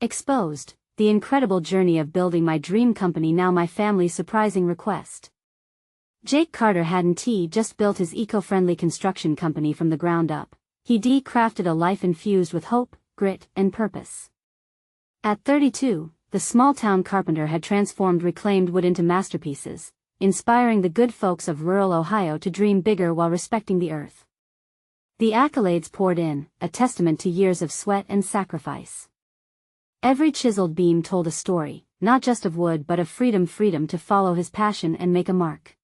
Exposed, the incredible journey of building my dream company, now my family's surprising request. Jake Carter hadn't just built his eco-friendly construction company from the ground up. He'd crafted a life infused with hope, grit, and purpose. At 32, the small-town carpenter had transformed reclaimed wood into masterpieces, inspiring the good folks of rural Ohio to dream bigger while respecting the earth. The accolades poured in, a testament to years of sweat and sacrifice. Every chiseled beam told a story, not just of wood but of freedom to follow his passion and make a mark.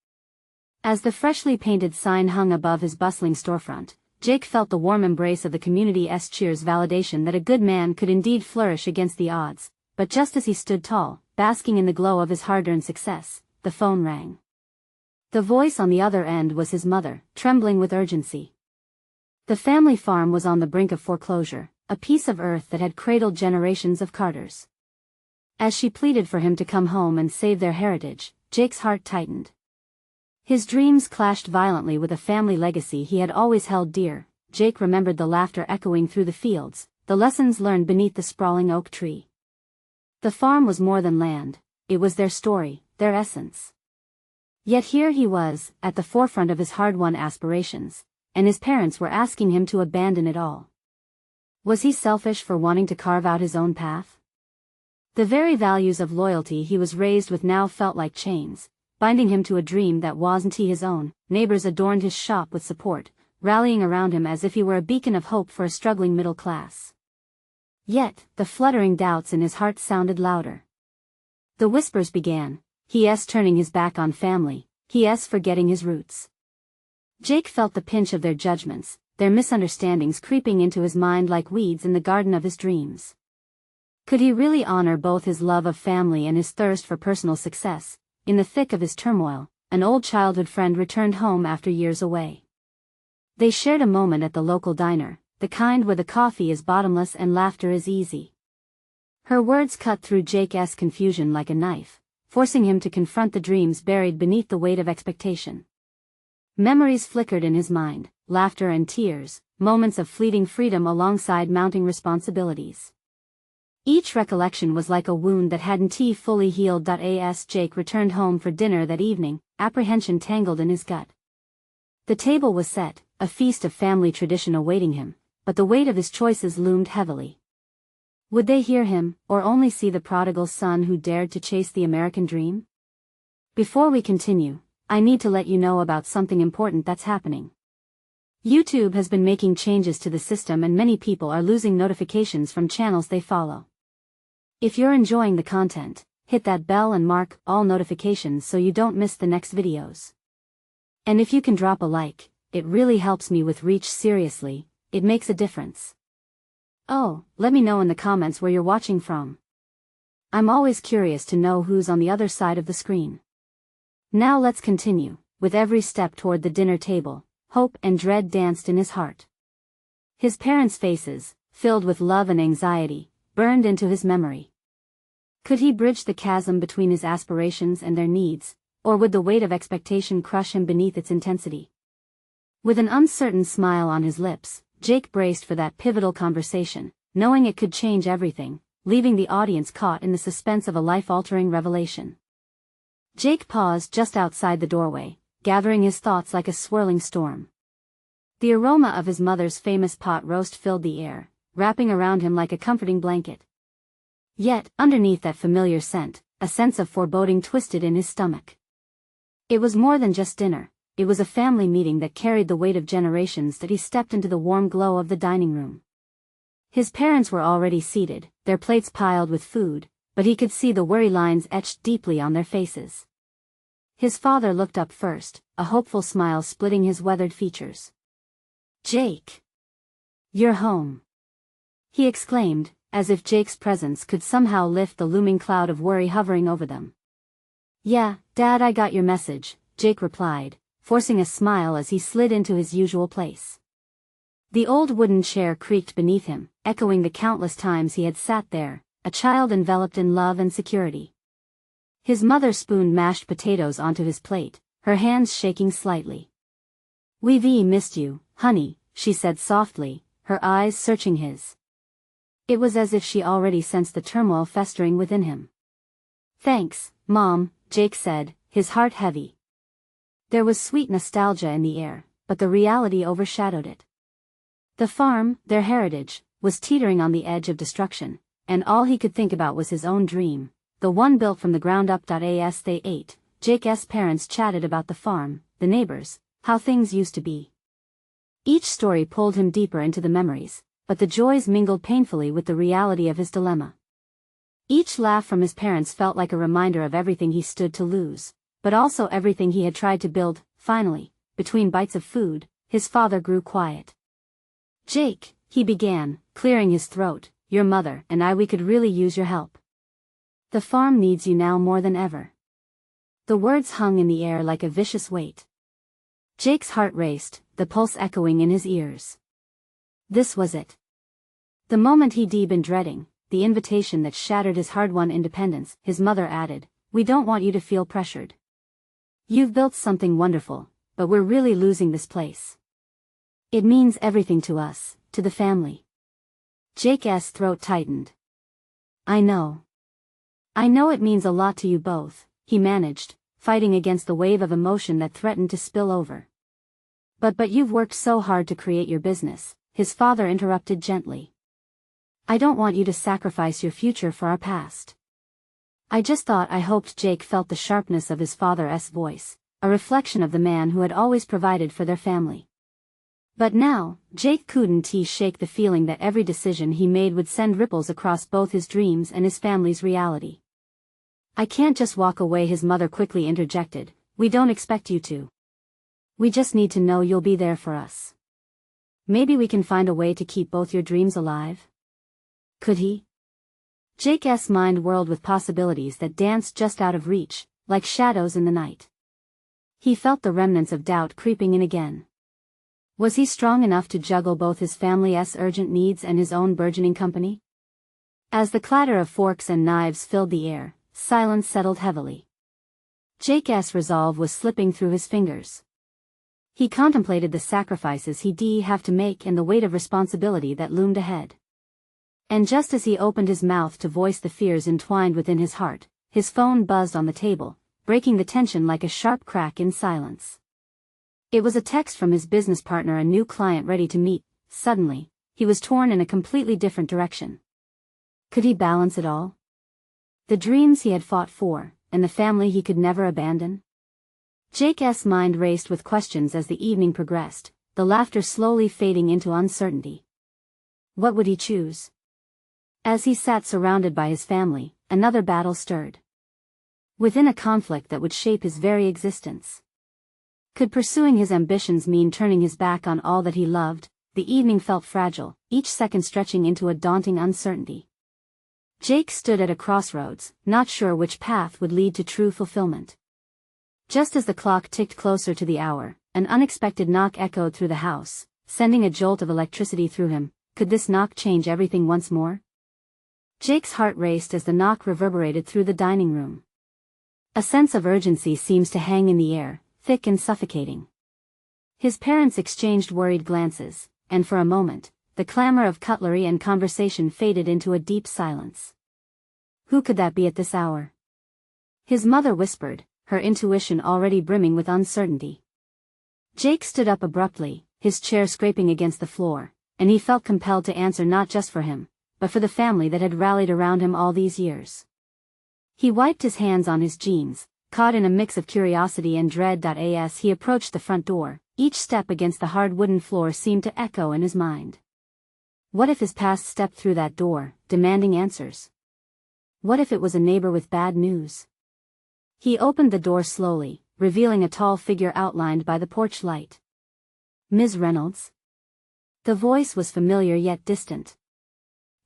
As the freshly painted sign hung above his bustling storefront, Jake felt the warm embrace of the community's cheers, validation that a good man could indeed flourish against the odds. But just as he stood tall, basking in the glow of his hard-earned success, the phone rang. The voice on the other end was his mother, trembling with urgency. The family farm was on the brink of foreclosure, a piece of earth that had cradled generations of Carters. As she pleaded for him to come home and save their heritage, Jake's heart tightened. His dreams clashed violently with a family legacy he had always held dear. Jake remembered the laughter echoing through the fields, the lessons learned beneath the sprawling oak tree. The farm was more than land, it was their story, their essence. Yet here he was, at the forefront of his hard-won aspirations, and his parents were asking him to abandon it all. Was he selfish for wanting to carve out his own path? The very values of loyalty he was raised with now felt like chains, binding him to a dream that wasn't his own. Neighbors adorned his shop with support, rallying around him as if he were a beacon of hope for a struggling middle class. Yet, the fluttering doubts in his heart sounded louder. The whispers began, he's turning his back on family, he's forgetting his roots. Jake felt the pinch of their judgments, their misunderstandings creeping into his mind like weeds in the garden of his dreams. Could he really honor both his love of family and his thirst for personal success? In the thick of his turmoil, an old childhood friend returned home after years away. They shared a moment at the local diner, the kind where the coffee is bottomless and laughter is easy. Her words cut through Jake's confusion like a knife, forcing him to confront the dreams buried beneath the weight of expectation. Memories flickered in his mind, laughter and tears, moments of fleeting freedom alongside mounting responsibilities. Each recollection was like a wound that hadn't fully healed. As Jake returned home for dinner that evening, apprehension tangled in his gut. The table was set, a feast of family tradition awaiting him, but the weight of his choices loomed heavily. Would they hear him, or only see the prodigal son who dared to chase the American dream? Before we continue, I need to let you know about something important that's happening. YouTube has been making changes to the system and many people are losing notifications from channels they follow. If you're enjoying the content, hit that bell and mark all notifications so you don't miss the next videos. And if you can drop a like, it really helps me with reach. Seriously, it makes a difference. Oh, let me know in the comments where you're watching from. I'm always curious to know who's on the other side of the screen. Now let's continue. With every step toward the dinner table, hope and dread danced in his heart. His parents' faces, filled with love and anxiety, burned into his memory. Could he bridge the chasm between his aspirations and their needs, or would the weight of expectation crush him beneath its intensity? With an uncertain smile on his lips, Jake braced for that pivotal conversation, knowing it could change everything, leaving the audience caught in the suspense of a life-altering revelation. Jake paused just outside the doorway, gathering his thoughts like a swirling storm. The aroma of his mother's famous pot roast filled the air, wrapping around him like a comforting blanket. Yet, underneath that familiar scent, a sense of foreboding twisted in his stomach. It was more than just dinner, it was a family meeting that carried the weight of generations. That he stepped into the warm glow of the dining room. His parents were already seated, their plates piled with food, but he could see the worry lines etched deeply on their faces. His father looked up first, a hopeful smile splitting his weathered features. "Jake! You're home!" he exclaimed, as if Jake's presence could somehow lift the looming cloud of worry hovering over them. "Yeah, Dad, I got your message," Jake replied, forcing a smile as he slid into his usual place. The old wooden chair creaked beneath him, echoing the countless times he had sat there, a child enveloped in love and security. His mother spooned mashed potatoes onto his plate, her hands shaking slightly. "We've missed you, honey," she said softly, her eyes searching his. It was as if she already sensed the turmoil festering within him. "Thanks, Mom," Jake said, his heart heavy. There was sweet nostalgia in the air, but the reality overshadowed it. The farm, their heritage, was teetering on the edge of destruction, and all he could think about was his own dream, the one built from the ground up. As they ate, Jake's parents chatted about the farm, the neighbors, how things used to be. Each story pulled him deeper into the memories, but the joys mingled painfully with the reality of his dilemma. Each laugh from his parents felt like a reminder of everything he stood to lose, but also everything he had tried to build. Finally, between bites of food, his father grew quiet. "Jake," he began, clearing his throat, "your mother and we could really use your help. The farm needs you now more than ever." The words hung in the air like a vicious weight. Jake's heart raced, the pulse echoing in his ears. This was it. The moment he'd been dreading, the invitation that shattered his hard-won independence. His mother added, "We don't want you to feel pressured. You've built something wonderful, but we're really losing this place. It means everything to us, to the family." Jake's throat tightened. I know it means a lot to you both," he managed, fighting against the wave of emotion that threatened to spill over. But you've worked so hard to create your business," his father interrupted gently. "I don't want you to sacrifice your future for our past." I hoped." Jake felt the sharpness of his father's voice, a reflection of the man who had always provided for their family. But now, Jake couldn't shake the feeling that every decision he made would send ripples across both his dreams and his family's reality. "I can't just walk away," his mother quickly interjected. "We don't expect you to. We just need to know you'll be there for us. Maybe we can find a way to keep both your dreams alive." Could he? Jake's mind whirled with possibilities that danced just out of reach, like shadows in the night. He felt the remnants of doubt creeping in again. Was he strong enough to juggle both his family's urgent needs and his own burgeoning company? As the clatter of forks and knives filled the air, silence settled heavily. Jake's resolve was slipping through his fingers. He contemplated the sacrifices he'd have to make and the weight of responsibility that loomed ahead. And just as he opened his mouth to voice the fears entwined within his heart, his phone buzzed on the table, breaking the tension like a sharp crack in silence. It was a text from his business partner, a new client ready to meet. Suddenly, he was torn in a completely different direction. Could he balance it all? The dreams he had fought for, and the family he could never abandon? Jake's mind raced with questions as the evening progressed, the laughter slowly fading into uncertainty. What would he choose? As he sat surrounded by his family, another battle stirred within, a conflict that would shape his very existence. Could pursuing his ambitions mean turning his back on all that he loved? The evening felt fragile, each second stretching into a daunting uncertainty. Jake stood at a crossroads, not sure which path would lead to true fulfillment. Just as the clock ticked closer to the hour, an unexpected knock echoed through the house, sending a jolt of electricity through him. Could this knock change everything once more? Jake's heart raced as the knock reverberated through the dining room. A sense of urgency seems to hang in the air, thick and suffocating. His parents exchanged worried glances, and for a moment, the clamor of cutlery and conversation faded into a deep silence. Who could that be at this hour? His mother whispered, her intuition already brimming with uncertainty. Jake stood up abruptly, his chair scraping against the floor, and he felt compelled to answer, not just for him, but for the family that had rallied around him all these years. He wiped his hands on his jeans, caught in a mix of curiosity and dread. As he approached the front door, each step against the hard wooden floor seemed to echo in his mind. What if his past stepped through that door, demanding answers? What if it was a neighbor with bad news? He opened the door slowly, revealing a tall figure outlined by the porch light. "Ms. Reynolds?" The voice was familiar yet distant.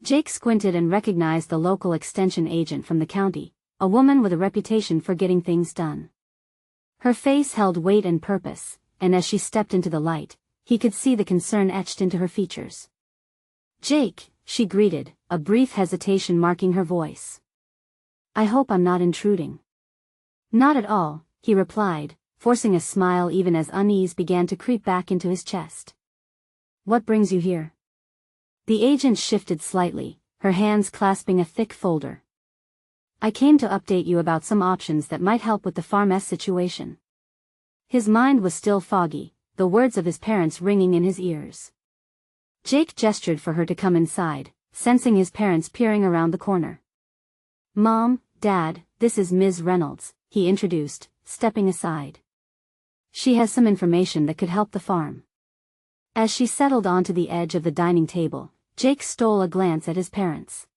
Jake squinted and recognized the local extension agent from the county, a woman with a reputation for getting things done. Her face held weight and purpose, and as she stepped into the light, he could see the concern etched into her features. "Jake," she greeted, a brief hesitation marking her voice. "I hope I'm not intruding." "Not at all," he replied, forcing a smile even as unease began to creep back into his chest. "What brings you here?" The agent shifted slightly, her hands clasping a thick folder. "I came to update you about some options that might help with the farm's situation." His mind was still foggy, the words of his parents ringing in his ears. Jake gestured for her to come inside, sensing his parents peering around the corner. "Mom, Dad, this is Ms. Reynolds," he introduced, stepping aside. "She has some information that could help the farm." As she settled onto the edge of the dining table, Jake stole a glance at his parents.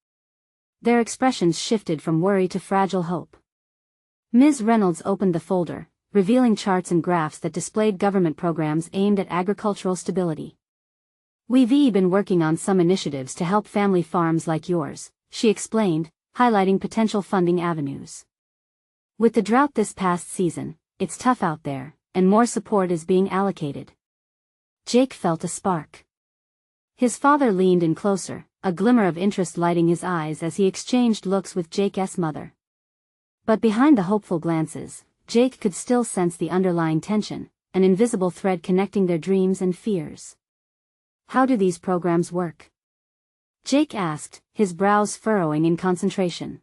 Their expressions shifted from worry to fragile hope. Ms. Reynolds opened the folder, revealing charts and graphs that displayed government programs aimed at agricultural stability. "We've been working on some initiatives to help family farms like yours," she explained, highlighting potential funding avenues. "With the drought this past season, it's tough out there, and more support is being allocated." Jake felt a spark. His father leaned in closer, a glimmer of interest lighting his eyes as he exchanged looks with Jake's mother. But behind the hopeful glances, Jake could still sense the underlying tension, an invisible thread connecting their dreams and fears. "How do these programs work?" Jake asked, his brows furrowing in concentration.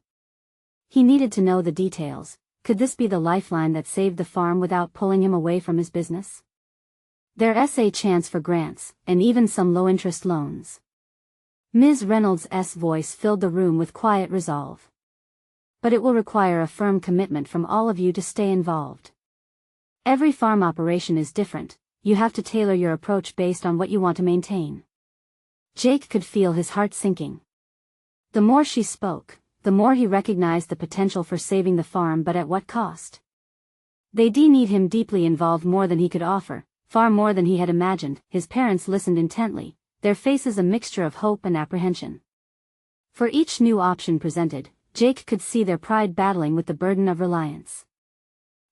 He needed to know the details. Could this be the lifeline that saved the farm without pulling him away from his business? There's a chance for grants, and even some low-interest loans. Ms. Reynolds' voice filled the room with quiet resolve. "But it will require a firm commitment from all of you to stay involved. Every farm operation is different, you have to tailor your approach based on what you want to maintain." Jake could feel his heart sinking. The more she spoke, the more he recognized the potential for saving the farm, but at what cost? They'd need him deeply involved, more than he could offer, far more than he had imagined. His parents listened intently, their faces a mixture of hope and apprehension. For each new option presented, Jake could see their pride battling with the burden of reliance.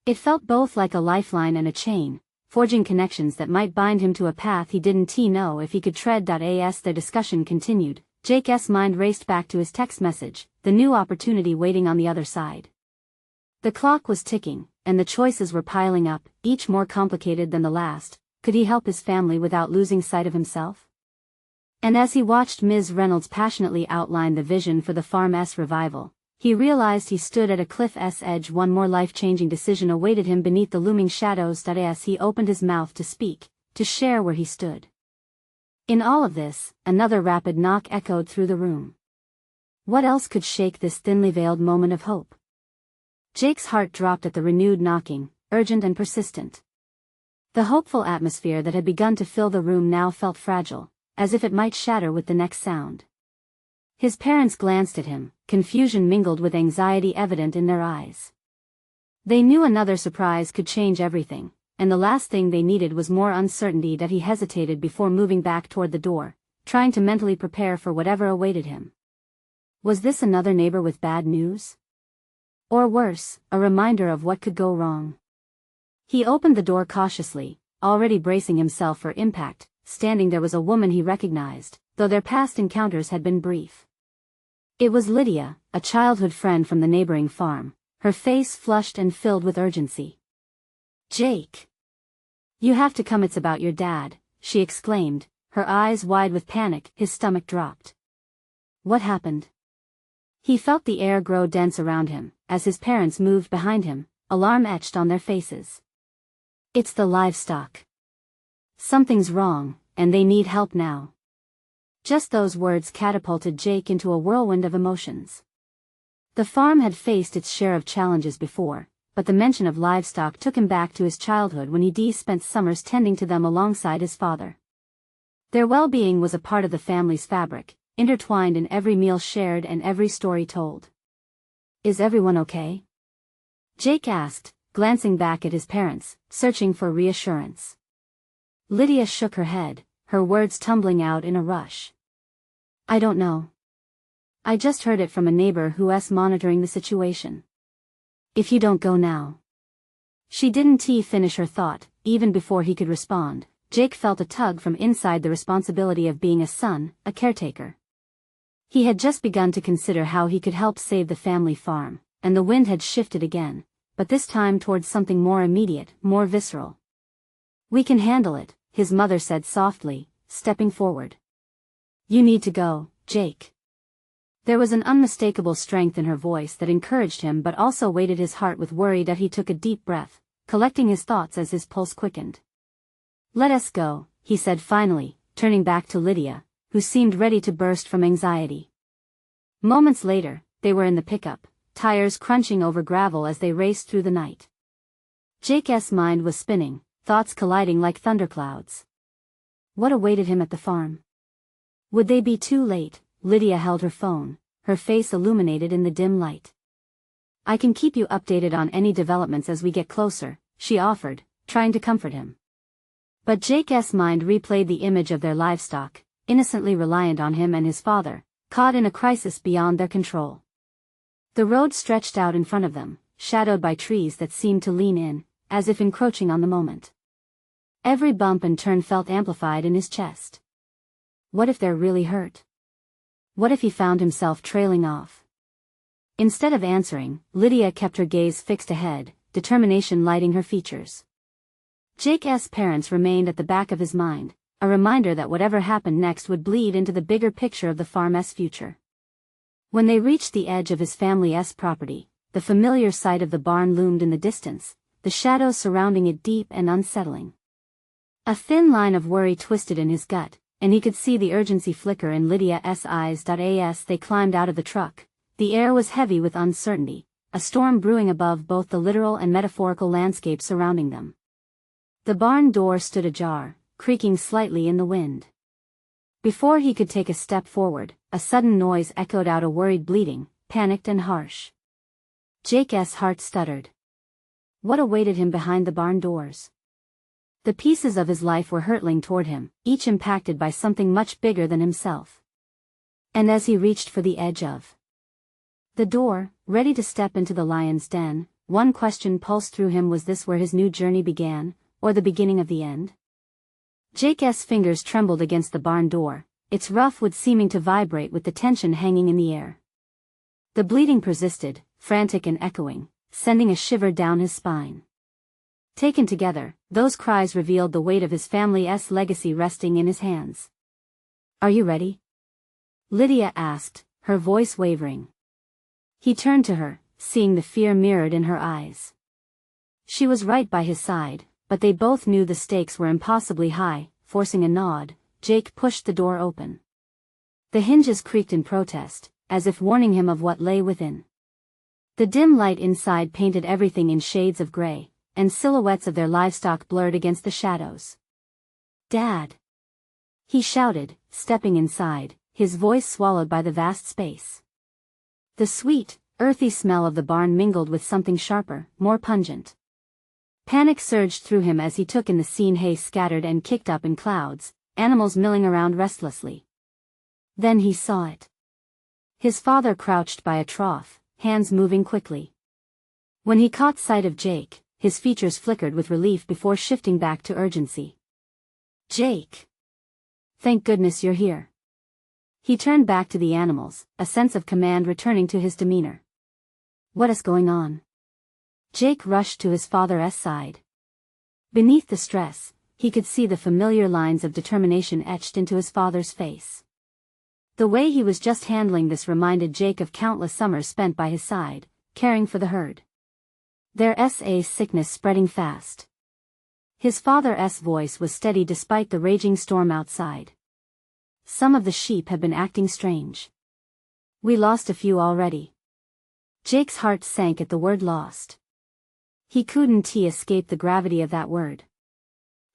It felt both like a lifeline and a chain, forging connections that might bind him to a path he didn't know if he could tread. As their discussion continued, Jake's mind raced back to his text message, the new opportunity waiting on the other side. The clock was ticking, and the choices were piling up, each more complicated than the last. Could he help his family without losing sight of himself? And as he watched Ms. Reynolds passionately outline the vision for the farm's revival, he realized he stood at a cliff's edge. One more life-changing decision awaited him beneath the looming shadows. As he opened his mouth to speak, to share where he stood. In all of this, another rapid knock echoed through the room. What else could shake this thinly veiled moment of hope? Jake's heart dropped at the renewed knocking, urgent and persistent. The hopeful atmosphere that had begun to fill the room now felt fragile, as if it might shatter with the next sound. His parents glanced at him, confusion mingled with anxiety evident in their eyes. They knew another surprise could change everything, and the last thing they needed was more uncertainty. He hesitated before moving back toward the door, trying to mentally prepare for whatever awaited him. Was this another neighbor with bad news? Or worse, a reminder of what could go wrong? He opened the door cautiously, already bracing himself for impact. Standing there was a woman he recognized, though their past encounters had been brief. It was Lydia, a childhood friend from the neighboring farm, her face flushed and filled with urgency. "Jake! You have to come, it's about your dad," she exclaimed, her eyes wide with panic. His stomach dropped. What happened? He felt the air grow dense around him, as his parents moved behind him, alarm etched on their faces. "It's the livestock. Something's wrong, and they need help now." Just those words catapulted Jake into a whirlwind of emotions. The farm had faced its share of challenges before, but the mention of livestock took him back to his childhood when he spent summers tending to them alongside his father. Their well-being was a part of the family's fabric, intertwined in every meal shared and every story told. "Is everyone okay?" Jake asked, glancing back at his parents, searching for reassurance. Lydia shook her head, her words tumbling out in a rush. "I don't know. I just heard it from a neighbor who's monitoring the situation. If you don't go now." She didn't finish her thought. Even before he could respond, Jake felt a tug from inside, the responsibility of being a son, a caretaker. He had just begun to consider how he could help save the family farm, and the wind had shifted again, but this time towards something more immediate, more visceral. "We can handle it," his mother said softly, stepping forward. "You need to go, Jake. There was an unmistakable strength in her voice that encouraged him but also weighted his heart with worry. That he took a deep breath, collecting his thoughts as his pulse quickened. "Let us go," he said finally, turning back to Lydia, who seemed ready to burst from anxiety. Moments later, they were in the pickup, tires crunching over gravel as they raced through the night. Jake's mind was spinning, thoughts colliding like thunderclouds. What awaited him at the farm? Would they be too late? Lydia held her phone, her face illuminated in the dim light. "I can keep you updated on any developments as we get closer," she offered, trying to comfort him. But Jake's mind replayed the image of their livestock, innocently reliant on him and his father, caught in a crisis beyond their control. The road stretched out in front of them, shadowed by trees that seemed to lean in, as if encroaching on the moment. Every bump and turn felt amplified in his chest. What if they're really hurt? What if he found himself trailing off? Instead of answering, Lydia kept her gaze fixed ahead, determination lighting her features. Jake's parents remained at the back of his mind, a reminder that whatever happened next would bleed into the bigger picture of the farm's future. When they reached the edge of his family's property, the familiar sight of the barn loomed in the distance, the shadows surrounding it deep and unsettling. A thin line of worry twisted in his gut, and he could see the urgency flicker in Lydia's eyes. As they climbed out of the truck, the air was heavy with uncertainty, a storm brewing above both the literal and metaphorical landscape surrounding them. The barn door stood ajar, creaking slightly in the wind. Before he could take a step forward, a sudden noise echoed out, a worried bleating, panicked and harsh. Jake's heart stuttered. What awaited him behind the barn doors? The pieces of his life were hurtling toward him, each impacted by something much bigger than himself. And as he reached for the edge of the door, ready to step into the lion's den, one question pulsed through him: was this where his new journey began, or the beginning of the end? Jake's fingers trembled against the barn door, its rough wood seeming to vibrate with the tension hanging in the air. The bleeding persisted, frantic and echoing, sending a shiver down his spine. Taken together, those cries revealed the weight of his family's legacy resting in his hands. "Are you ready?" Lydia asked, her voice wavering. He turned to her, seeing the fear mirrored in her eyes. She was right by his side, but they both knew the stakes were impossibly high. Forcing a nod, Jake pushed the door open. The hinges creaked in protest, as if warning him of what lay within. The dim light inside painted everything in shades of gray, and silhouettes of their livestock blurred against the shadows. "Dad!" he shouted, stepping inside, his voice swallowed by the vast space. The sweet, earthy smell of the barn mingled with something sharper, more pungent. Panic surged through him as he took in the scene: hay scattered and kicked up in clouds, animals milling around restlessly. Then he saw it. His father crouched by a trough, hands moving quickly. When he caught sight of Jake, his features flickered with relief before shifting back to urgency. "Jake! Thank goodness you're here." He turned back to the animals, a sense of command returning to his demeanor. "What is going on?" Jake rushed to his father's side. Beneath the stress, he could see the familiar lines of determination etched into his father's face. The way he was just handling this reminded Jake of countless summers spent by his side, caring for the herd. Their sickness spreading fast. His father's voice was steady despite the raging storm outside. "Some of the sheep have been acting strange. We lost a few already." Jake's heart sank at the word lost. He couldn't escape the gravity of that word.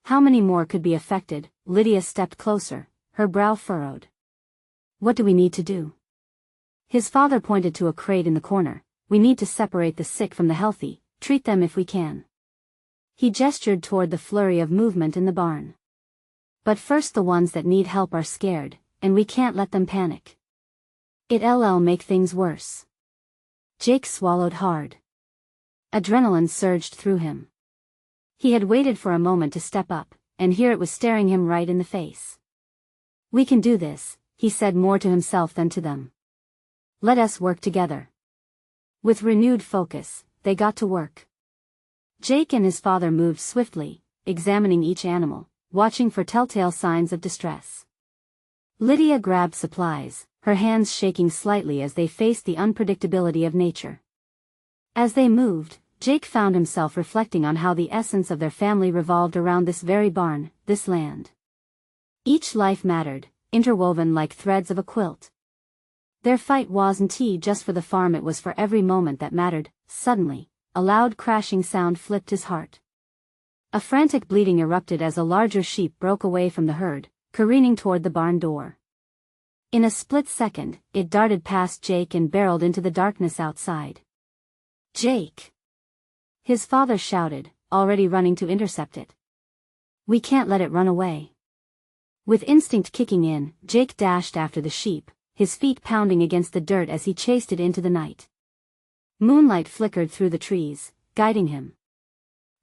How many more could be affected? Lydia stepped closer, her brow furrowed. "What do we need to do?" His father pointed to a crate in the corner. "We need to separate the sick from the healthy, treat them if we can." He gestured toward the flurry of movement in the barn. "But first, the ones that need help are scared, and we can't let them panic. It'll make things worse." Jake swallowed hard. Adrenaline surged through him. He had waited for a moment to step up, and here it was staring him right in the face. "We can do this," he said, more to himself than to them. "Let us work together." With renewed focus, they got to work. Jake and his father moved swiftly, examining each animal, watching for telltale signs of distress. Lydia grabbed supplies, her hands shaking slightly as they faced the unpredictability of nature. As they moved, Jake found himself reflecting on how the essence of their family revolved around this very barn, this land. Each life mattered, interwoven like threads of a quilt. Their fight wasn't just for the farm, it was for every moment that mattered. Suddenly, a loud crashing sound flipped his heart. A frantic bleating erupted as a larger sheep broke away from the herd, careening toward the barn door. In a split second, it darted past Jake and barreled into the darkness outside. "Jake!" his father shouted, already running to intercept it. "We can't let it run away." With instinct kicking in, Jake dashed after the sheep, his feet pounding against the dirt as he chased it into the night. Moonlight flickered through the trees, guiding him.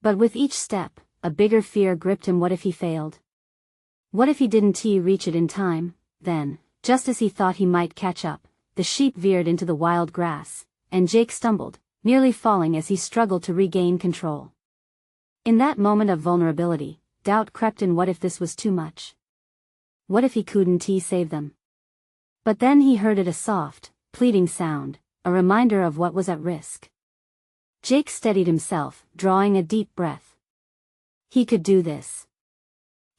But with each step, a bigger fear gripped him. What if he failed? What if he didn't reach it in time? Then, just as he thought he might catch up, the sheep veered into the wild grass, and Jake stumbled, nearly falling as he struggled to regain control. In that moment of vulnerability, doubt crept in. What if this was too much? What if he couldn't save them? But then he heard it, a soft, pleading sound, a reminder of what was at risk. Jake steadied himself, drawing a deep breath. He could do this.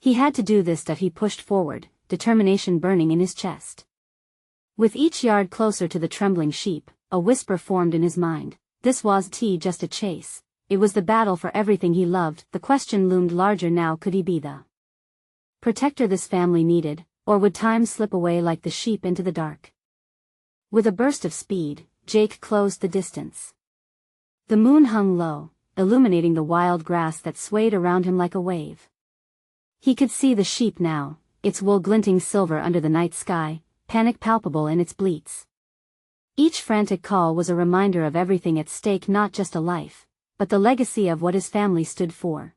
He had to do this. He pushed forward, determination burning in his chest. With each yard closer to the trembling sheep, a whisper formed in his mind. This wasn't just a chase, it was the battle for everything he loved. The question loomed larger now: could he be the protector this family needed, or would time slip away like the sheep into the dark? With a burst of speed, Jake closed the distance. The moon hung low, illuminating the wild grass that swayed around him like a wave. He could see the sheep now, its wool glinting silver under the night sky, panic palpable in its bleats. Each frantic call was a reminder of everything at stake, not just a life, but the legacy of what his family stood for.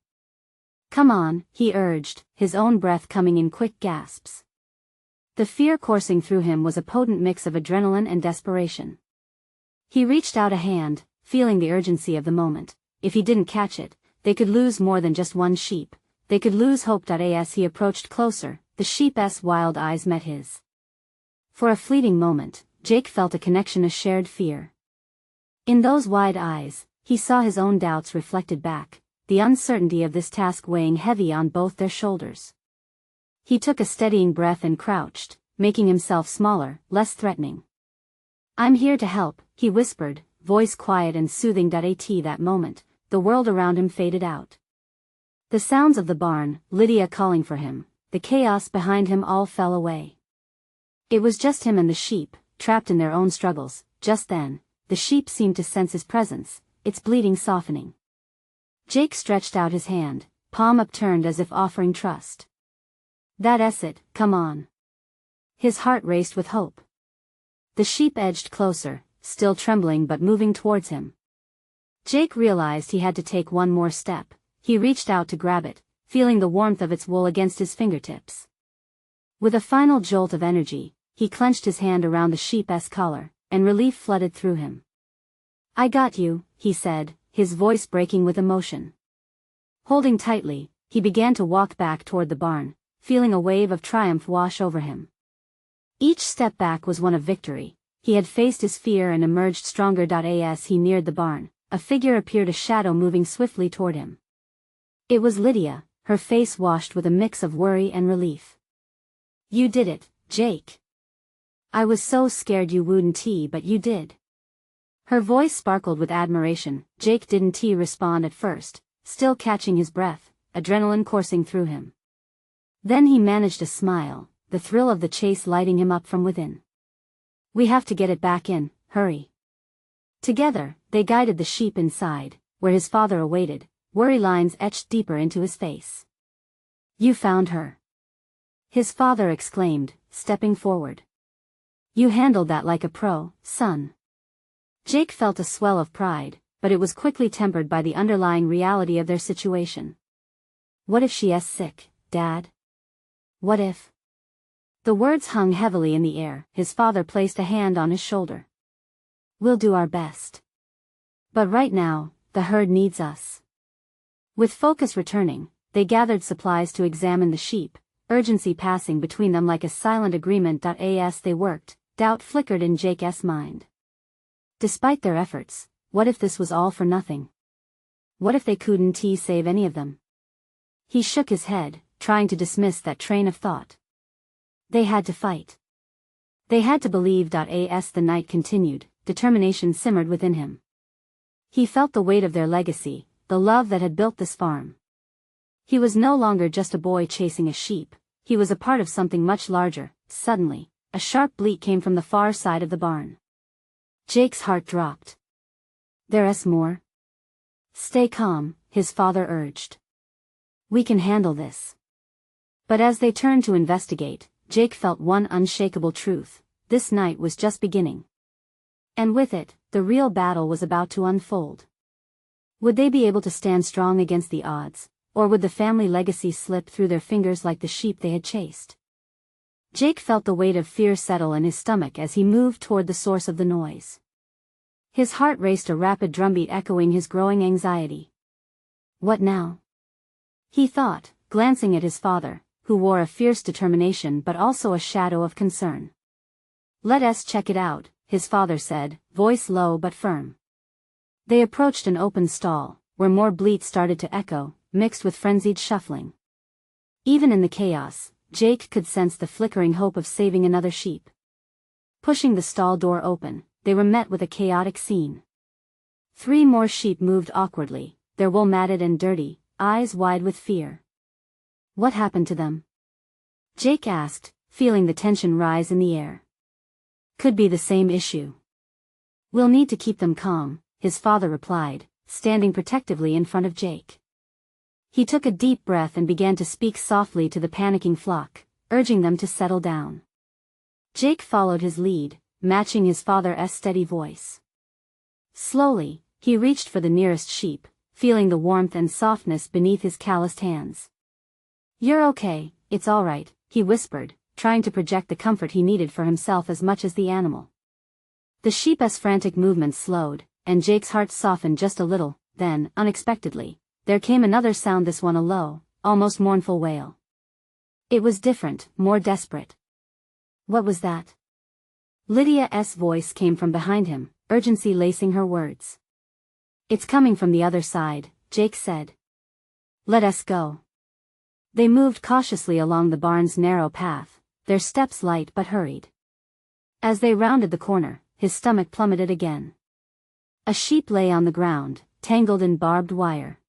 "Come on," he urged, his own breath coming in quick gasps. The fear coursing through him was a potent mix of adrenaline and desperation. He reached out a hand, feeling the urgency of the moment. If he didn't catch it, they could lose more than just one sheep. They could lose hope. As he approached closer, the sheep's wild eyes met his. For a fleeting moment, Jake felt a connection, a shared fear. In those wide eyes, he saw his own doubts reflected back, the uncertainty of this task weighing heavy on both their shoulders. He took a steadying breath and crouched, making himself smaller, less threatening. "I'm here to help," he whispered, voice quiet and soothing. At that moment, the world around him faded out. The sounds of the barn, Lydia calling for him, the chaos behind him, all fell away. It was just him and the sheep, trapped in their own struggles. Just then, the sheep seemed to sense his presence, its bleating softening. Jake stretched out his hand, palm upturned as if offering trust. "That's it, come on." His heart raced with hope. The sheep edged closer, still trembling but moving towards him. Jake realized he had to take one more step. He reached out to grab it, feeling the warmth of its wool against his fingertips. With a final jolt of energy, he clenched his hand around the sheep's collar, and relief flooded through him. "I got you," he said, his voice breaking with emotion. Holding tightly, he began to walk back toward the barn, feeling a wave of triumph wash over him. Each step back was one of victory. He had faced his fear and emerged stronger. As he neared the barn, a figure appeared, a shadow moving swiftly toward him. It was Lydia, her face washed with a mix of worry and relief. "You did it, Jake. I was so scared you wouldn't, but you did." Her voice sparkled with admiration. Jake didn't respond at first, still catching his breath, adrenaline coursing through him. Then he managed a smile, the thrill of the chase lighting him up from within. "We have to get it back in, hurry." Together, they guided the sheep inside, where his father awaited, worry lines etched deeper into his face. "You found her," his father exclaimed, stepping forward. "You handled that like a pro, son." Jake felt a swell of pride, but it was quickly tempered by the underlying reality of their situation. "What if she's sick, Dad? What if?" The words hung heavily in the air. His father placed a hand on his shoulder. "We'll do our best. But right now, the herd needs us." With focus returning, they gathered supplies to examine the sheep, urgency passing between them like a silent agreement. As they worked, doubt flickered in Jake's mind. Despite their efforts, what if this was all for nothing? What if they couldn't save any of them? He shook his head, trying to dismiss that train of thought. They had to fight. They had to believe. As the night continued, determination simmered within him. He felt the weight of their legacy, the love that had built this farm. He was no longer just a boy chasing a sheep, he was a part of something much larger. Suddenly, a sharp bleat came from the far side of the barn. Jake's heart dropped. There's more. Stay calm, his father urged. We can handle this. But as they turned to investigate, Jake felt one unshakable truth: this night was just beginning. And with it, the real battle was about to unfold. Would they be able to stand strong against the odds, or would the family legacy slip through their fingers like the sheep they had chased? Jake felt the weight of fear settle in his stomach as he moved toward the source of the noise. His heart raced, a rapid drumbeat echoing his growing anxiety. What now? He thought, glancing at his father, who wore a fierce determination but also a shadow of concern. Let's check it out, his father said, voice low but firm. They approached an open stall, where more bleats started to echo, mixed with frenzied shuffling. Even in the chaos, Jake could sense the flickering hope of saving another sheep. Pushing the stall door open, they were met with a chaotic scene. 3 more sheep moved awkwardly, their wool matted and dirty, eyes wide with fear. What happened to them? Jake asked, feeling the tension rise in the air. Could be the same issue. We'll need to keep them calm, his father replied, standing protectively in front of Jake. He took a deep breath and began to speak softly to the panicking flock, urging them to settle down. Jake followed his lead, matching his father's steady voice. Slowly, he reached for the nearest sheep, feeling the warmth and softness beneath his calloused hands. You're okay, it's all right, he whispered, trying to project the comfort he needed for himself as much as the animal. The sheep's frantic movements slowed, and Jake's heart softened just a little. Then, unexpectedly, there came another sound, this one a low, almost mournful wail. It was different, more desperate. What was that? Lydia's voice came from behind him, urgency lacing her words. It's coming from the other side, Jake said. Let us go. They moved cautiously along the barn's narrow path, their steps light but hurried. As they rounded the corner, his stomach plummeted again. A sheep lay on the ground, tangled in barbed wire.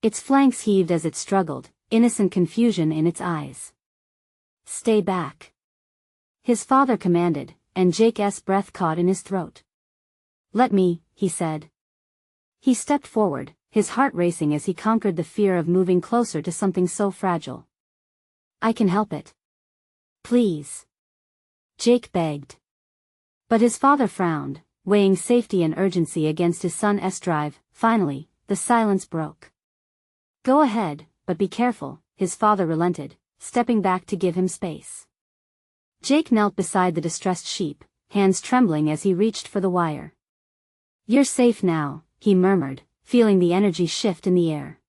Its flanks heaved as it struggled, innocent confusion in its eyes. Stay back. His father commanded, and Jake's breath caught in his throat. Let me, he said. He stepped forward, his heart racing as he conquered the fear of moving closer to something so fragile. I can help it. Please. Jake begged. But his father frowned, weighing safety and urgency against his son's drive. Finally, the silence broke. Go ahead, but be careful, his father relented, stepping back to give him space. Jake knelt beside the distressed sheep, hands trembling as he reached for the wire. You're safe now, he murmured, feeling the energy shift in the air.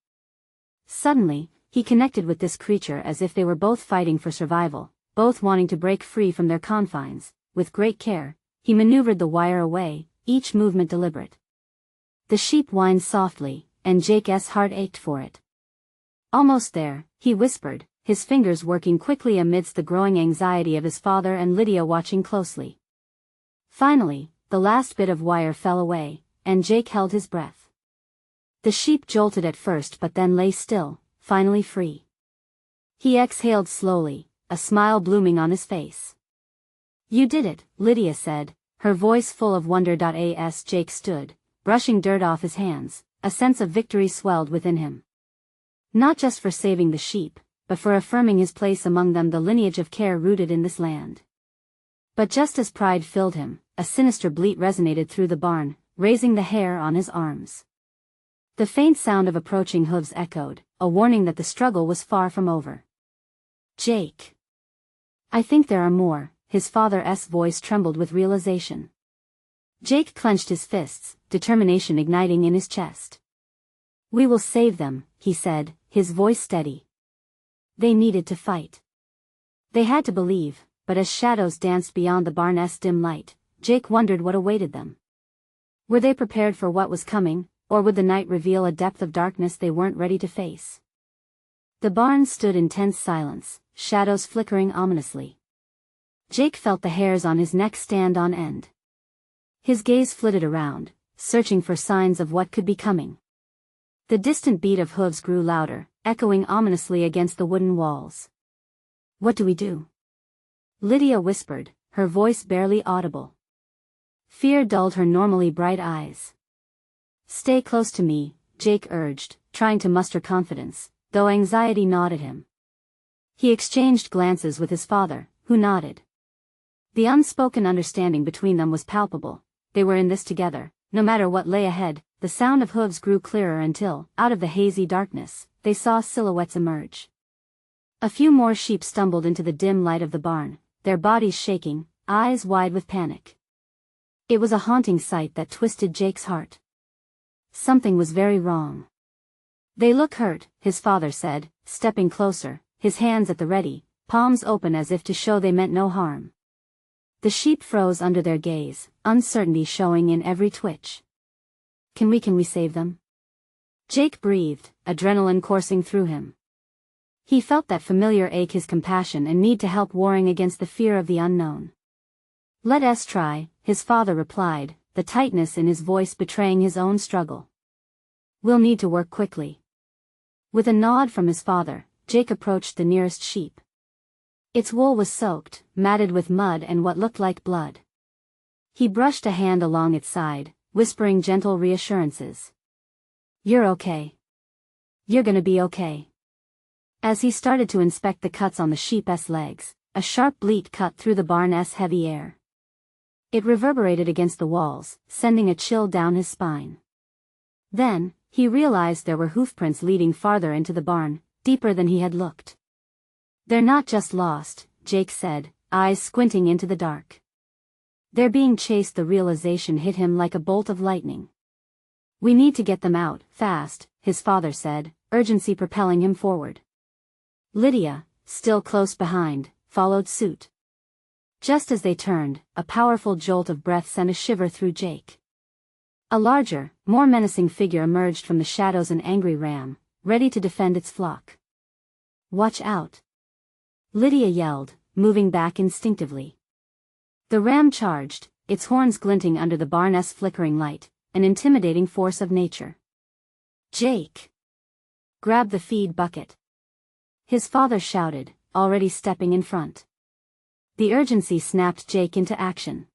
Suddenly, he connected with this creature as if they were both fighting for survival, both wanting to break free from their confines. With great care, he maneuvered the wire away, each movement deliberate. The sheep whined softly, and Jake's heart ached for it. Almost there, he whispered, his fingers working quickly amidst the growing anxiety of his father and Lydia watching closely. Finally, the last bit of wire fell away, and Jake held his breath. The sheep jolted at first but then lay still, finally free. He exhaled slowly, a smile blooming on his face. You did it, Lydia said, her voice full of wonder. As Jake stood, brushing dirt off his hands, a sense of victory swelled within him. Not just for saving the sheep, but for affirming his place among them, the lineage of care rooted in this land. But just as pride filled him, a sinister bleat resonated through the barn, raising the hair on his arms. The faint sound of approaching hooves echoed, a warning that the struggle was far from over. Jake. I think there are more, his father's voice trembled with realization. Jake clenched his fists, determination igniting in his chest. We will save them, he said, his voice steady. They needed to fight. They had to believe, but as shadows danced beyond the barn's dim light, Jake wondered what awaited them. Were they prepared for what was coming, or would the night reveal a depth of darkness they weren't ready to face? The barn stood in tense silence, shadows flickering ominously. Jake felt the hairs on his neck stand on end. His gaze flitted around, searching for signs of what could be coming. The distant beat of hooves grew louder, echoing ominously against the wooden walls. "What do we do?" Lydia whispered, her voice barely audible. Fear dulled her normally bright eyes. "Stay close to me," Jake urged, trying to muster confidence, though anxiety gnawed at him. He exchanged glances with his father, who nodded. The unspoken understanding between them was palpable. They were in this together, no matter what lay ahead. The sound of hooves grew clearer until, out of the hazy darkness, they saw silhouettes emerge. A few more sheep stumbled into the dim light of the barn, their bodies shaking, eyes wide with panic. It was a haunting sight that twisted Jake's heart. Something was very wrong. "They look hurt," his father said, stepping closer, his hands at the ready, palms open as if to show they meant no harm. The sheep froze under their gaze, uncertainty showing in every twitch. Can we save them?" Jake breathed, adrenaline coursing through him. He felt that familiar ache, his compassion and need to help warring against the fear of the unknown. "Let us try," his father replied, the tightness in his voice betraying his own struggle. "We'll need to work quickly." With a nod from his father, Jake approached the nearest sheep. Its wool was soaked, matted with mud and what looked like blood. He brushed a hand along its side, whispering gentle reassurances. "You're okay. You're gonna be okay." As he started to inspect the cuts on the sheep's legs, a sharp bleat cut through the barn's heavy air. It reverberated against the walls, sending a chill down his spine. Then, he realized there were hoofprints leading farther into the barn, deeper than he had looked. "They're not just lost," Jake said, eyes squinting into the dark. "They're being chased." The realization hit him like a bolt of lightning. "We need to get them out, fast," his father said, urgency propelling him forward. Lydia, still close behind, followed suit. Just as they turned, a powerful jolt of breath sent a shiver through Jake. A larger, more menacing figure emerged from the shadows, an angry ram, ready to defend its flock. "Watch out!" Lydia yelled, moving back instinctively. The ram charged, its horns glinting under the barn's flickering light, an intimidating force of nature. "Jake! Grab the feed bucket!" his father shouted, already stepping in front. The urgency snapped Jake into action.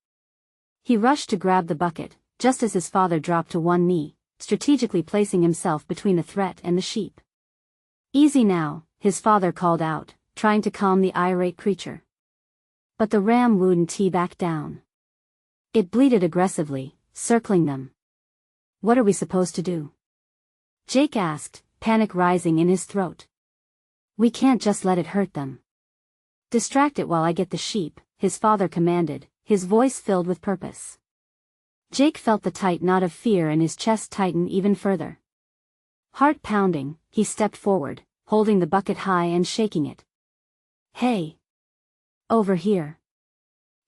He rushed to grab the bucket, just as his father dropped to one knee, strategically placing himself between the threat and the sheep. "Easy now," his father called out, trying to calm the irate creature. But the ram wouldn't back down. It bleated aggressively, circling them. "What are we supposed to do?" Jake asked, panic rising in his throat. "We can't just let it hurt them." "Distract it while I get the sheep," his father commanded, his voice filled with purpose. Jake felt the tight knot of fear in his chest tighten even further. Heart pounding, he stepped forward, holding the bucket high and shaking it. "Hey! Over here!"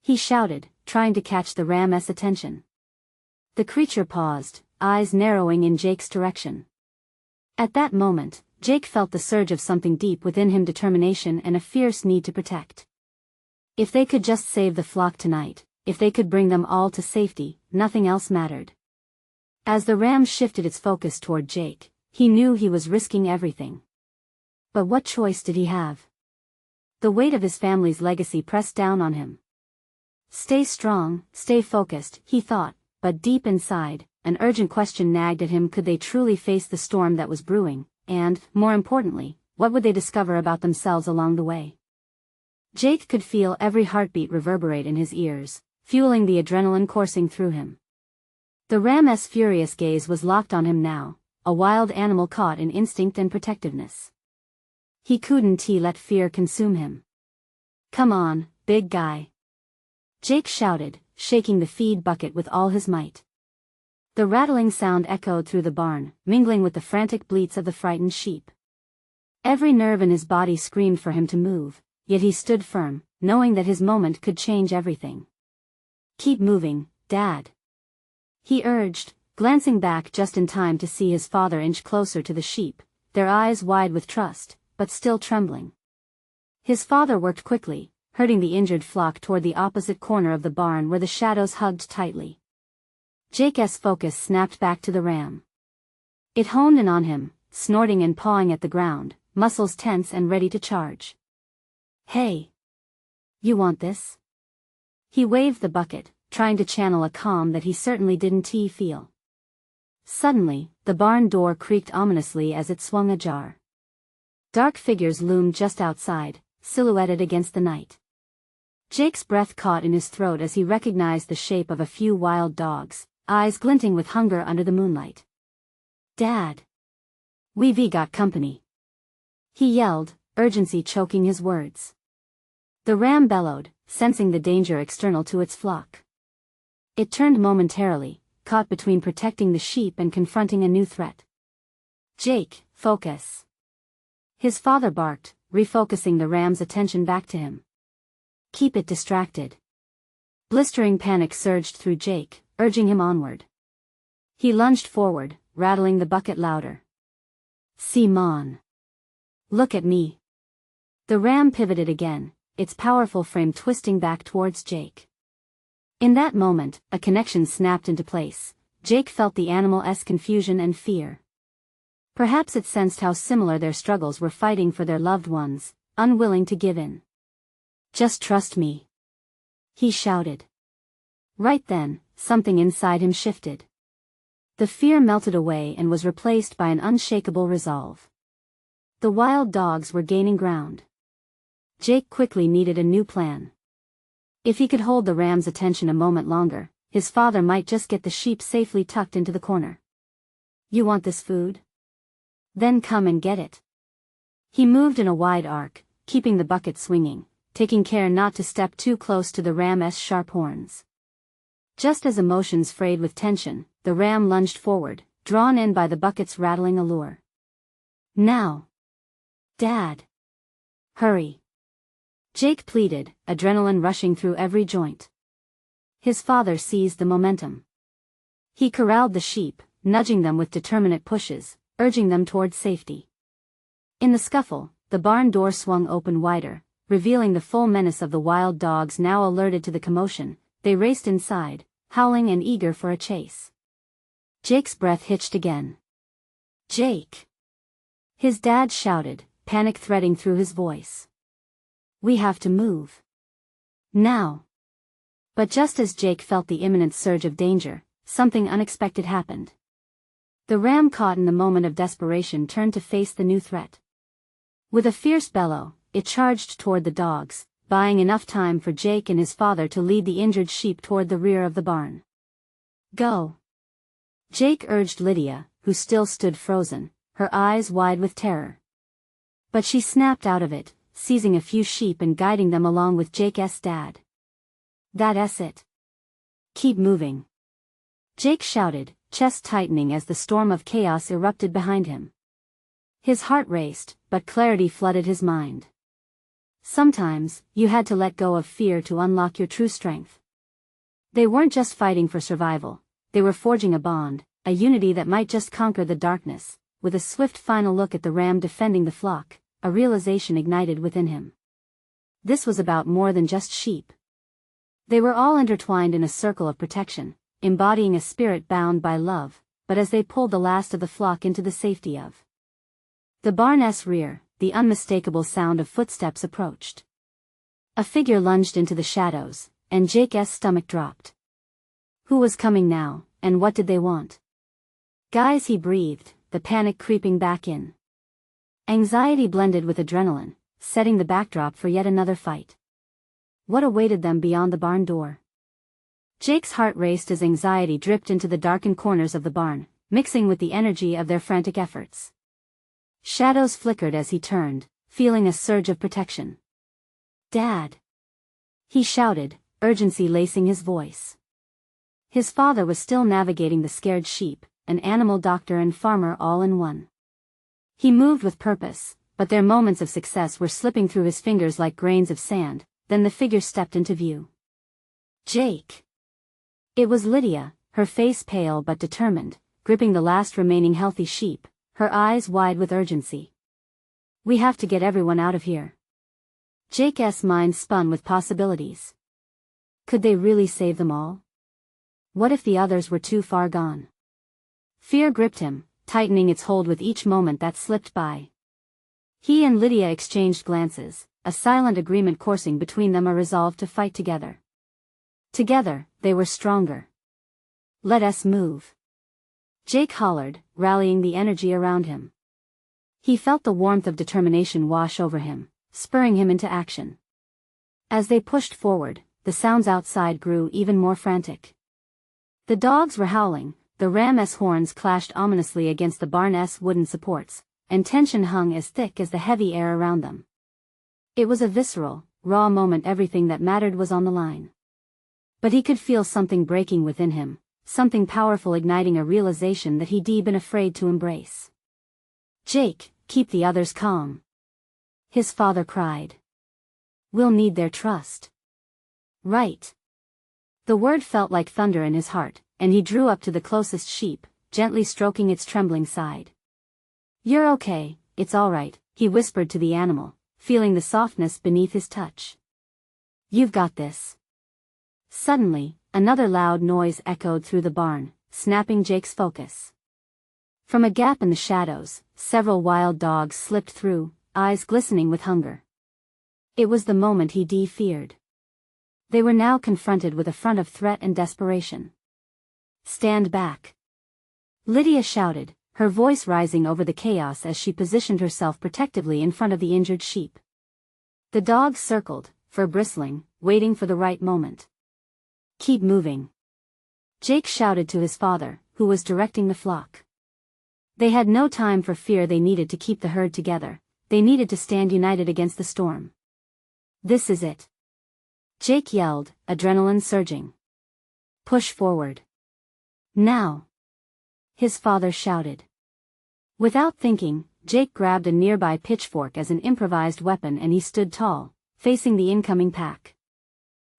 he shouted, trying to catch the ram's attention. The creature paused, eyes narrowing in Jake's direction. At that moment, Jake felt the surge of something deep within him, determination and a fierce need to protect. If they could just save the flock tonight, if they could bring them all to safety, nothing else mattered. As the ram shifted its focus toward Jake, he knew he was risking everything. But what choice did he have? The weight of his family's legacy pressed down on him. Stay strong, stay focused, he thought, but deep inside, an urgent question nagged at him: could they truly face the storm that was brewing, and, more importantly, what would they discover about themselves along the way? Jake could feel every heartbeat reverberate in his ears, fueling the adrenaline coursing through him. The ram's furious gaze was locked on him now, a wild animal caught in instinct and protectiveness. He couldn't let fear consume him. "Come on, big guy!" Jake shouted, shaking the feed bucket with all his might. The rattling sound echoed through the barn, mingling with the frantic bleats of the frightened sheep. Every nerve in his body screamed for him to move, yet he stood firm, knowing that his moment could change everything. "Keep moving, Dad," he urged, glancing back just in time to see his father inch closer to the sheep, their eyes wide with trust, but still trembling. His father worked quickly, herding the injured flock toward the opposite corner of the barn where the shadows hugged tightly. Jake's focus snapped back to the ram. It honed in on him, snorting and pawing at the ground, muscles tense and ready to charge. "Hey! You want this?" He waved the bucket, trying to channel a calm that he certainly didn't feel. Suddenly, the barn door creaked ominously as it swung ajar. Dark figures loomed just outside, silhouetted against the night. Jake's breath caught in his throat as he recognized the shape of a few wild dogs, eyes glinting with hunger under the moonlight. "Dad! We've got company!" he yelled, urgency choking his words. The ram bellowed, sensing the danger external to its flock. It turned momentarily, caught between protecting the sheep and confronting a new threat. "Jake, focus!" His father barked, refocusing the ram's attention back to him. "Keep it distracted." Blistering panic surged through Jake, urging him onward. He lunged forward, rattling the bucket louder. "Simon! Look at me!" The ram pivoted again, its powerful frame twisting back towards Jake. In that moment, a connection snapped into place. Jake felt the animal's confusion and fear. Perhaps it sensed how similar their struggles were, fighting for their loved ones, unwilling to give in. "Just trust me," he shouted. Right then, something inside him shifted. The fear melted away and was replaced by an unshakable resolve. The wild dogs were gaining ground. Jake quickly needed a new plan. If he could hold the ram's attention a moment longer, his father might just get the sheep safely tucked into the corner. "You want this food? Then come and get it." He moved in a wide arc, keeping the bucket swinging, taking care not to step too close to the ram's sharp horns. Just as emotions frayed with tension, the ram lunged forward, drawn in by the bucket's rattling allure. "Now! Dad! Hurry!" Jake pleaded, adrenaline rushing through every joint. His father seized the momentum. He corralled the sheep, nudging them with determinate pushes, urging them toward safety. In the scuffle, the barn door swung open wider, revealing the full menace of the wild dogs. Now alerted to the commotion, they raced inside, howling and eager for a chase. Jake's breath hitched again. "Jake!" His dad shouted, panic threading through his voice. "We have to move. Now!" But just as Jake felt the imminent surge of danger, something unexpected happened. The ram, caught in the moment of desperation, turned to face the new threat. With a fierce bellow, it charged toward the dogs, buying enough time for Jake and his father to lead the injured sheep toward the rear of the barn. "Go!" Jake urged Lydia, who still stood frozen, her eyes wide with terror. But she snapped out of it, seizing a few sheep and guiding them along with Jake's dad. "That's it. Keep moving!" Jake shouted, chest tightening as the storm of chaos erupted behind him. His heart raced, but clarity flooded his mind. Sometimes, you had to let go of fear to unlock your true strength. They weren't just fighting for survival, they were forging a bond, a unity that might just conquer the darkness. With a swift final look at the ram defending the flock, a realization ignited within him. This was about more than just sheep. They were all intertwined in a circle of protection, embodying a spirit bound by love. But as they pulled the last of the flock into the safety of the barn's rear, the unmistakable sound of footsteps approached. A figure lunged into the shadows, and Jake's stomach dropped. Who was coming now, and what did they want? "Guys," he breathed, the panic creeping back in. Anxiety blended with adrenaline, setting the backdrop for yet another fight. What awaited them beyond the barn door? Jake's heart raced as anxiety dripped into the darkened corners of the barn, mixing with the energy of their frantic efforts. Shadows flickered as he turned, feeling a surge of protection. "Dad!" he shouted, urgency lacing his voice. His father was still navigating the scared sheep, an animal doctor and farmer all in one. He moved with purpose, but their moments of success were slipping through his fingers like grains of sand. Then the figure stepped into view. Jake. It was Lydia, her face pale but determined, gripping the last remaining healthy sheep, her eyes wide with urgency. We have to get everyone out of here. Jake's mind spun with possibilities. Could they really save them all? What if the others were too far gone? Fear gripped him, tightening its hold with each moment that slipped by. He and Lydia exchanged glances, a silent agreement coursing between them, a resolve to fight together. Together, they were stronger. Let us move. Jake hollered, rallying the energy around him. He felt the warmth of determination wash over him, spurring him into action. As they pushed forward, the sounds outside grew even more frantic. The dogs were howling, the ram's horns clashed ominously against the barn's wooden supports, and tension hung as thick as the heavy air around them. It was a visceral, raw moment. Everything that mattered was on the line. But he could feel something breaking within him, something powerful igniting a realization that he'd been afraid to embrace. Jake, keep the others calm. His father cried. We'll need their trust. Right. The word felt like thunder in his heart, and he drew up to the closest sheep, gently stroking its trembling side. You're okay, it's all right, he whispered to the animal, feeling the softness beneath his touch. You've got this. Suddenly, another loud noise echoed through the barn, snapping Jake's focus. From a gap in the shadows, several wild dogs slipped through, eyes glistening with hunger. It was the moment he'd feared. They were now confronted with a front of threat and desperation. Stand back. Lydia shouted, her voice rising over the chaos as she positioned herself protectively in front of the injured sheep. The dogs circled, fur bristling, waiting for the right moment. Keep moving. Jake shouted to his father, who was directing the flock. They had no time for fear. They needed to keep the herd together. They needed to stand united against the storm. This is it. Jake yelled, adrenaline surging. Push forward. Now. His father shouted. Without thinking, Jake grabbed a nearby pitchfork as an improvised weapon and he stood tall, facing the incoming pack.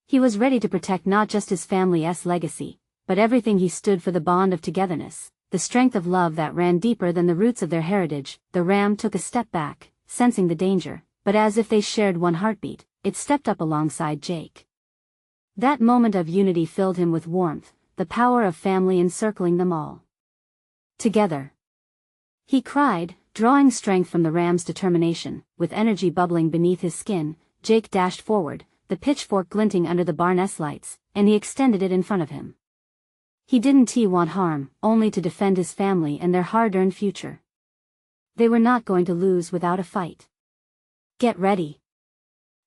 He was ready to protect not just his family's legacy, but everything. He stood for the bond of togetherness, the strength of love that ran deeper than the roots of their heritage. The ram took a step back, sensing the danger, but as if they shared one heartbeat, it stepped up alongside Jake. That moment of unity filled him with warmth, the power of family encircling them all. Together. He cried, drawing strength from the ram's determination. With energy bubbling beneath his skin, Jake dashed forward, the pitchfork glinting under the barn's lights, and he extended it in front of him. He didn't want harm, only to defend his family and their hard-earned future. They were not going to lose without a fight. Get ready.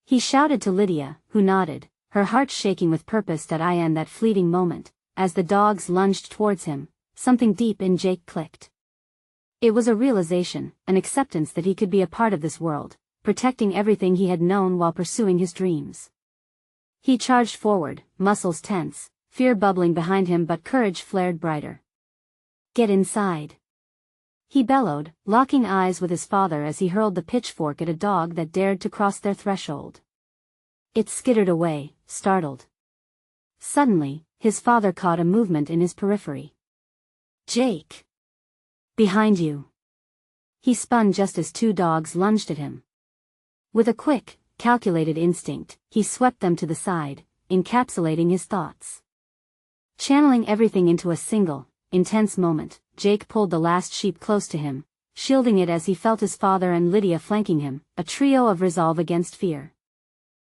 He shouted to Lydia, who nodded, her heart shaking with purpose. In that fleeting moment, as the dogs lunged towards him, something deep in Jake clicked. It was a realization, an acceptance that he could be a part of this world, protecting everything he had known while pursuing his dreams. He charged forward, muscles tense, fear bubbling behind him, but courage flared brighter. Get inside. He bellowed, locking eyes with his father as he hurled the pitchfork at a dog that dared to cross their threshold. It skittered away, startled. Suddenly, his father caught a movement in his periphery. Jake. Behind you. He spun just as two dogs lunged at him. With a quick, calculated instinct, he swept them to the side, encapsulating his thoughts. Channeling everything into a single, intense moment, Jake pulled the last sheep close to him, shielding it as he felt his father and Lydia flanking him, a trio of resolve against fear.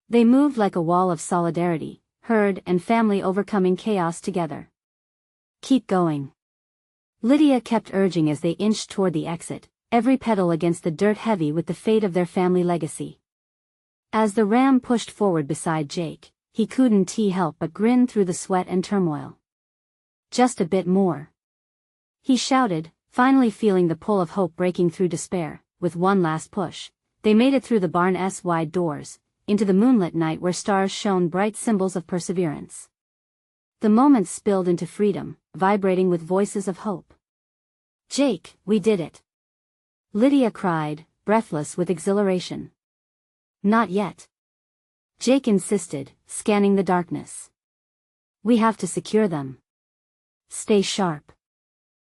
They moved like a wall of solidarity, herd and family overcoming chaos together. Keep going. Lydia kept urging as they inched toward the exit, every pedal against the dirt heavy with the fate of their family legacy. As the ram pushed forward beside Jake, he couldn't help but grin through the sweat and turmoil. Just a bit more. He shouted, finally feeling the pull of hope breaking through despair. With one last push, they made it through the barn's wide doors, into the moonlit night where stars shone, bright symbols of perseverance. The moments spilled into freedom, vibrating with voices of hope. Jake, we did it. Lydia cried, breathless with exhilaration. Not yet. Jake insisted, scanning the darkness. We have to secure them. Stay sharp.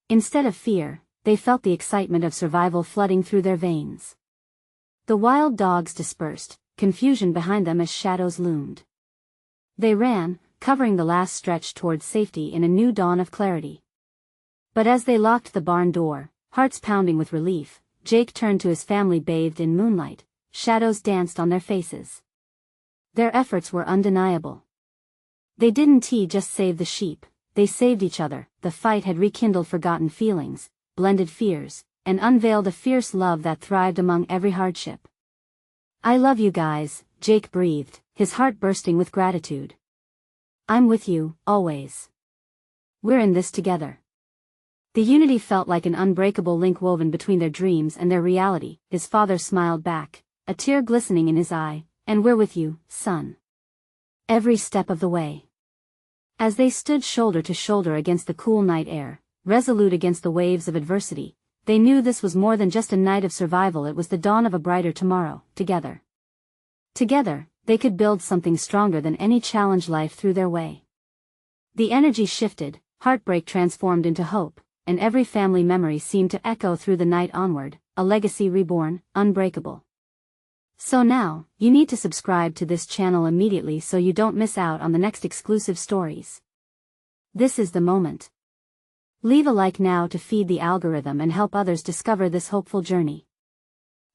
Instead of fear, they felt the excitement of survival flooding through their veins. The wild dogs dispersed, confusion behind them as shadows loomed. They ran, covering the last stretch towards safety in a new dawn of clarity. But as they locked the barn door, hearts pounding with relief, Jake turned to his family bathed in moonlight. Shadows danced on their faces. Their efforts were undeniable. They didn't just save the sheep, they saved each other. The fight had rekindled forgotten feelings, blended fears, and unveiled a fierce love that thrived among every hardship. I love you guys, Jake breathed, his heart bursting with gratitude. I'm with you, always. We're in this together. The unity felt like an unbreakable link woven between their dreams and their reality. His father smiled back, a tear glistening in his eye. And we're with you, son. Every step of the way. As they stood shoulder to shoulder against the cool night air, resolute against the waves of adversity, they knew this was more than just a night of survival, it was the dawn of a brighter tomorrow, together. Together, they could build something stronger than any challenge life threw their way. The energy shifted, heartbreak transformed into hope, and every family memory seemed to echo through the night onward, a legacy reborn, unbreakable. So now, you need to subscribe to this channel immediately so you don't miss out on the next exclusive stories. This is the moment. Leave a like now to feed the algorithm and help others discover this hopeful journey.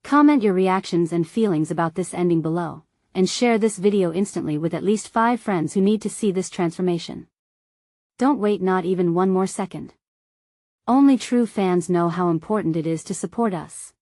Comment your reactions and feelings about this ending below, and share this video instantly with at least 5 friends who need to see this transformation. Don't wait not even one more second. Only true fans know how important it is to support us.